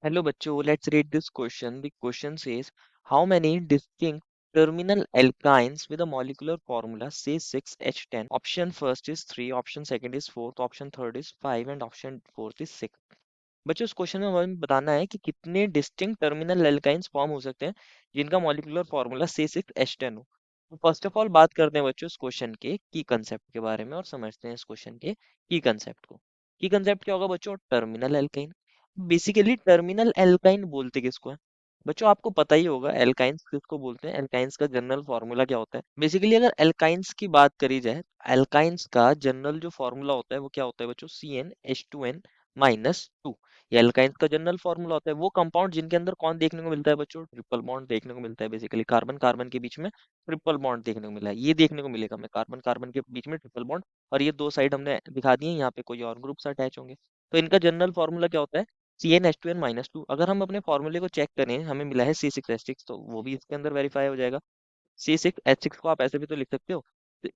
Hello बच्चों, let's read this question. The question says, how many distinct terminal alkynes with a molecular formula say 6H10? Option first is 3, option second is 4, option third is 5 and option fourth is 6. बच्चों इस question में हमें बताना है कि कितने distinct terminal alkynes form हो सकते हैं जिनका मॉलिक्यूलर फार्मूला C6H10 हो। तो फर्स्ट ऑफ ऑल बात करते हैं बच्चों इस क्वेश्चन के की कंसेप्ट के बारे में और समझते हैं इस क्वेश्चन के की कंसेप्ट को। की कंसेप्ट क्या होगा बच्चों? Terminal alkyne. Basically terminal alkyne बोलते किसको है? बच्चों आपको पता ही होगा एल्काइंस किसको बोलते हैं, एल्काइंस का जनरल फॉर्मूला क्या होता है। बेसिकली अगर एल्काइंस की बात करी जाए, एल्काइंस का जनरल जो फॉर्मूला होता है वो क्या होता है बच्चों? CnH2n-2। ये एल्काइंस का जनरल फॉर्मूला होता है। वो कंपाउंड जिनके अंदर कौन देखने को मिलता है बच्चों? ट्रिपल बॉन्ड देखने को मिलता है। बेसिकली कार्बन कार्बन के बीच में ट्रिपल बॉन्ड देखने को मिला है, ये देखने को मिलेगा हमें, कार्बन कार्बन के बीच में ट्रिपल बॉन्ड। और ये दो साइड हमने दिखा दिए, यहाँ पे कोई और ग्रुप्स अटैच होंगे। तो इनका जनरल फॉर्मूला क्या होता है? CnH2n-2। अगर हम अपने फॉर्मूले को चेक करें, हमें मिला है C6H6, तो वो भी इसके अंदर वेरीफाई हो जाएगा। C6H6 को आप ऐसे भी तो लिख सकते हो,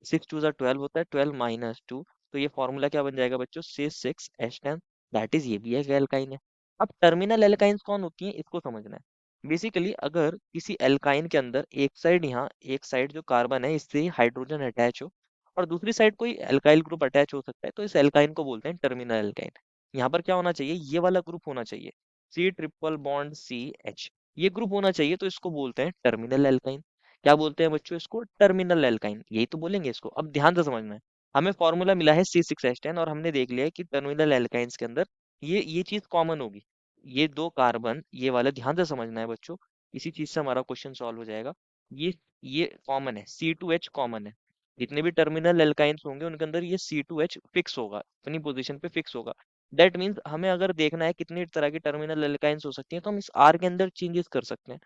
6 2 12 होता है, 12-2। तो ये फॉर्मूला क्या बन जाएगा बच्चों? C6H10। दैट इज ये भी एक एल्काइन है। अब टर्मिनल एल्काइंस कौन होती हैं इसको समझना है। बेसिकली अगर किसी एल्काइन के अंदर एक साइड, यहाँ एक साइड जो कार्बन है इससे हाइड्रोजन अटैच हो और दूसरी साइड कोई एल्काइल ग्रुप अटैच हो सकता है, तो इस एल्काइन को बोलते हैं टर्मिनल एल्काइन। यहाँ पर क्या होना चाहिए? ये वाला ग्रुप होना चाहिए, C ट्रिपल बॉन्ड CH। ये ग्रुप होना चाहिए, तो इसको बोलते हैं टर्मिनल एल्काइन। क्या बोलते हैं बच्चों? इसको टर्मिनल एल्काइन, यही तो बोलेंगे इसको। अब ध्यान से समझना है, हमें फॉर्मूला मिला है C6H10 और हमने देख लिया है कि टर्मिनल एल्काइंस के अंदर ये चीज कॉमन होगी, ये दो कार्बन, ये वाला ध्यान से समझना है बच्चों। इसी चीज से हमारा क्वेश्चन सॉल्व हो जाएगा। ये ये कॉमन है, C2H कॉमन है। जितने भी टर्मिनल एल्काइंस होंगे उनके अंदर ये C2H फिक्स होगा, अपनी पोजीशन पे फिक्स होगा। दैट मीन्स हमें अगर देखना है कितनी तरह की टर्मिनल एल्काइंस हो सकती हैं, तो हम इस आर के अंदर चेंजेस कर सकते हैं।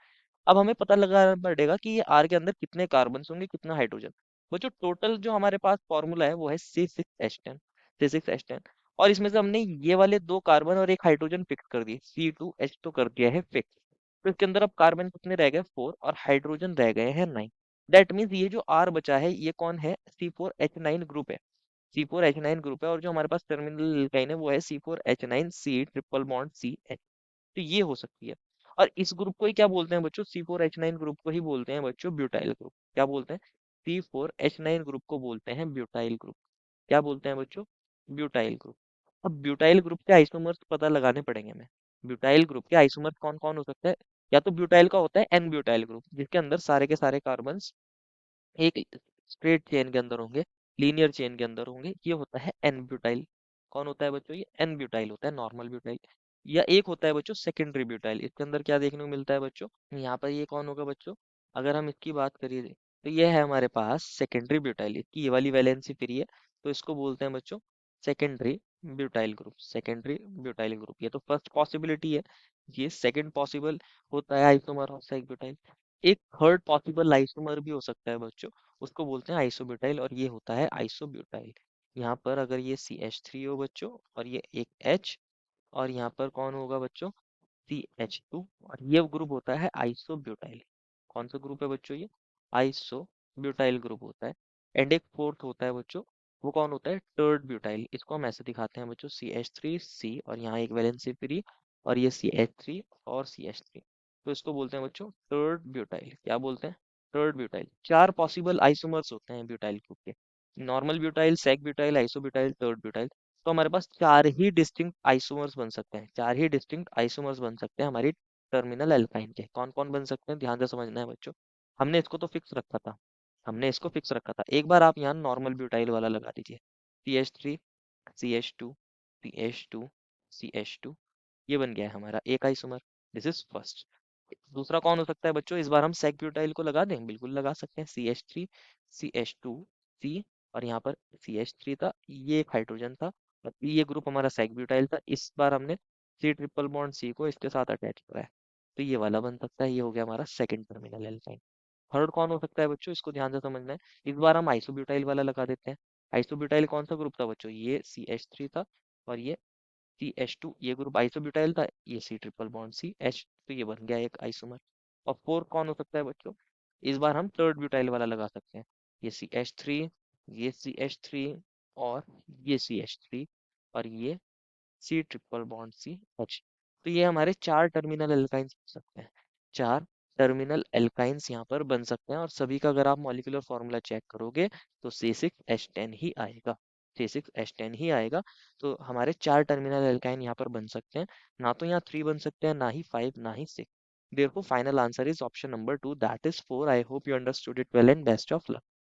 अब हमें पता लगाना पड़ेगा कि ये आर के अंदर कितने कार्बन होंगे, कितना हाइड्रोजन। वो जो टोटल जो हमारे पास फॉर्मूला है वो है C6H10। C6H10, और इसमें से हमने ये वाले दो कार्बन और एक हाइड्रोजन फिक्स कर दिए, C2H तो कर दिया है फिक्स। तो इसके अंदर अब कार्बन कितने रह गए? 4, और हाइड्रोजन रह गए हैं 9। दैट मीन्स ये जो आर बचा है ये कौन है? C4H9 ग्रुप है। C4H9 ग्रुप है, और जो हमारे पास टर्मिनल एल्काइन है वो है C4H9C ट्रिपल बॉन्ड CH। तो ये हो सकती है। और इस ग्रुप को ही क्या बोलते हैं बच्चों? C4H9 ग्रुप को ही बोलते हैं बच्चों ब्यूटाइल ग्रुप। क्या बोलते हैं? C4H9 ग्रुप को बोलते हैं ब्यूटाइल ग्रुप। क्या बोलते हैं बच्चों? Butyl group. अब ब्यूटाइल ग्रुप के आइसोमर्स पता लगाने पड़ेंगे हमें। ब्यूटाइल ग्रुप के आइसोमर्स कौन कौन हो सकता है? या तो ब्यूटाइल का होता है एन ब्यूटाइल ग्रुप, जिसके अंदर सारे के सारे कार्बन एक स्ट्रेट चेन के अंदर होंगे, लीनियर चेन के अंदर होंगे, ये होता है एन ब्यूटाइल। कौन होता है बच्चों? ये एन ब्यूटाइल होता है, नॉर्मल ब्यूटाइल। या एक होता है बच्चों सेकेंडरी ब्यूटाइल, इसके अंदर क्या देखने को मिलता है बच्चों? यहाँ पर ये कौन होगा बच्चों? अगर हम इसकी बात करिए तो ये है हमारे पास सेकेंडरी ब्यूटाइल, इसकी ये वाली वैलेंसी फ्री है, तो इसको बोलते हैं बच्चों secondary butyl group. Secondary butyl group, ये तो फर्स्ट पॉसिबिलिटी है। ये सेकंड पॉसिबल होता है आइसोमर ऑफ ब्यूटाइल। एक थर्ड पॉसिबल आइसोमर भी हो सकता है बच्चों, उसको बोलते हैं आइसोब्यूटाइल, और ये होता है आइसोब्यूटाइल। यहाँ पर अगर ये CH3 हो बच्चों, और ये एक H, और यहाँ पर कौन होगा बच्चों? CH2, और ये ग्रुप होता है आइसोब्यूटाइल। कौन सा ग्रुप है बच्चों? ये आइसोब्यूटाइल ग्रुप होता है। एंड एक फोर्थ होता है बच्चों, वो कौन होता है? टर्ड ब्यूटाइल। इसको हम ऐसे दिखाते हैं बच्चों, CH3C, और यहाँ एक वैलेंसी फ्री, और ये CH3 और CH3। तो इसको बोलते हैं बच्चों टर्ड ब्यूटाइल। क्या बोलते हैं? Tert butyl. चार पॉसिबल आइसोमर्स होते हैं ब्यूटाइल ग्रुप के, normal butyl, sec butyl, isobutyl, tert butyl. तो हमारे पास चार ही डिस्टिंक्ट आइसोमर्स बन सकते हैं, चार ही डिस्टिंक्ट आइसोमर्स बन सकते हैं हमारी टर्मिनल एल्काइन के। कौन कौन बन सकते हैं ध्यान से समझना है बच्चों। हमने इसको तो फिक्स रखा था, हमने इसको फिक्स रखा था। एक बार आप यहाँ नॉर्मल ब्यूटाइल वाला लगा दीजिए, CH3 CH2 CH2 ये बन गया है हमारा एक आइसोमर। This is first. दूसरा कौन हो सकता है बच्चों? इस बार हम सेक ब्यूटाइल को लगा दें, बिल्कुल लगा सकते हैं, CH3 CH2C, और यहाँ पर CH3 था, ये एक हाइड्रोजन था, और ये ग्रुप हमारा सेक ब्यूटाइल था। इस बार हमने C ट्रिपल बॉन्ड C को इसके साथ अटैच करा है, तो ये वाला बन सकता है। ये हो गया हमारा सेकंड टर्मिनल एल्काइन। थर्ड कौन हो सकता है बच्चों? इसको ध्यान से समझना है। इस बार हम आइसोब्यूटाइल वाला लगा देते हैं। आइसोब्यूटाइल कौन सा ग्रुप था बच्चों? ये CH3 था, और ये CH2, ये ग्रुप आइसोब्यूटाइल था, ये C ट्रिपल बॉन्ड CH, तो ये बन गया एक आइसोमर। और फोर्थ कौन हो सकता है बच्चों? इस बार हम थर्ड ब्यूटाइल वाला लगा सकते हैं, ये CH3, ये CH3, और ये CH3, और ये C ट्रिपल बॉन्ड CH। तो ये हमारे 4 टर्मिनल एल्काइंस हो सकते हैं। 4 टर्मिनल एल्काइंस यहाँ पर बन सकते हैं, और सभी का अगर आप मॉलिक्यूलर फॉर्मूला चेक करोगे तो C6H10 ही आएगा। C6H10 ही आएगा। तो हमारे 4 टर्मिनल एल्काइन यहाँ पर बन सकते हैं। ना तो यहाँ 3 बन सकते हैं, ना ही 5, ना ही 6। Therefore, final answer is option number 2, that is 4. I hope you understood it well and best of luck.